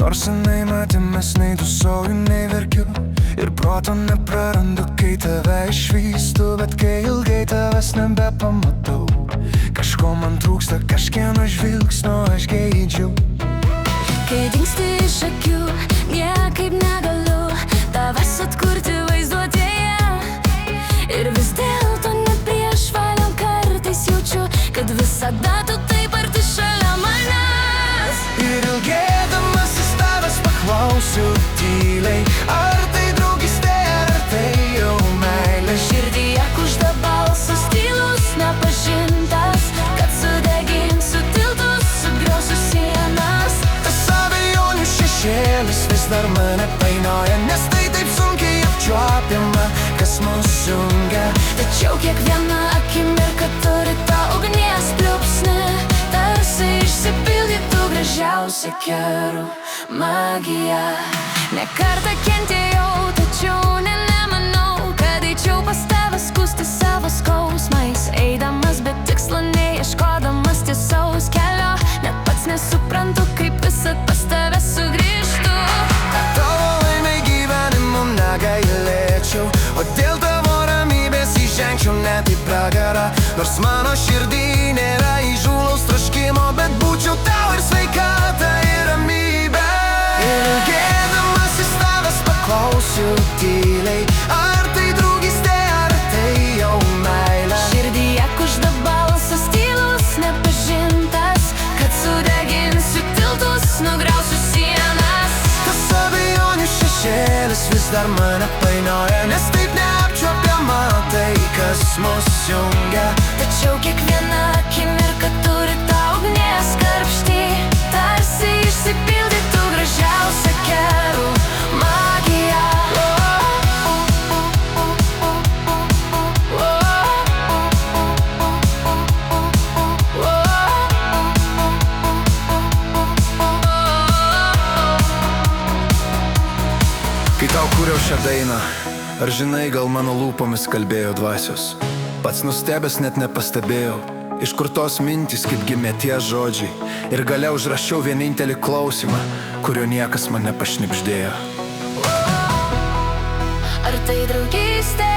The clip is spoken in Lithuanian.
Nors senai matėmės, nei dusauju, nei verkiu ir proto neprarandu, kai tave išvystu. Bet kai ilgai tavęs nebepamatau, kažko man trūksta, kažkieno žvilgsnio aš geidžiu. Kai dingsti iš akių, niekaip negaliu tavęs atkurti vaizduotėje. Ir vis dėlto net prieš valiant kartais jaučiu, kad visada tu taip arti šalia manęs. Ir ilgėdamasis tavęs paklausiu tyliai, ar tai draugystė, ar tai jau meilė. Širdyje kužda balsas tylus, nepažintas, kad sudeginsiu tiltus, sugriausiu sienas. Tas abejonių šešėlis vis dar mane painioja, nes tai taip sunkiai apčiuopiama, kas mus jungia. Tačiau kiekviena akimirka turi tą ugnies pliūpsnį, tarsi išsipildytų gražiausia kerų magija. Ne kartą kentėjau, tačiau nemanau, kad eičiau pas tave skųsti savo skausmais. Eidamas be tikslo, neieškodamas tiesaus kelio, net pats nesuprantu, kaip visad pas tave sugrįžtu. Tavo laimei gyvenimu negailėčiau, o dėl tavo ramybės įžengčiau net į pragarą. Nors mano širdį nėra įžūlaus troškimo, bet būčiau tau ir sveikata, ir ramybė. Ilgėdamasis tavęs paklausiu tyliai, ar tai draugystė, ar tai jau meilė. Širdyje kužda balsas tylus, nepažintas, kad sudeginsiu tiltus, nugriausiu sienas. Tas abejonių šešėlis vis dar mane painioja, nes taip neapčiuopiama tai, kas mus jungia. Tačiau kiekviena akimirka turi tą ugnies karštį, tarsi išsipildytų gražiausia kerų magija. Kai tau kūriau šią dainą, ar žinai, gal mano lūpomis kalbėjo dvasios? Pats nustebęs net nepastebėjau, iš kur tos mintys, kaip gimė tie žodžiai. Ir gale užrašiau vienintelį klausimą, kurio niekas man nepašnibždėjo. Ar tai draugystė?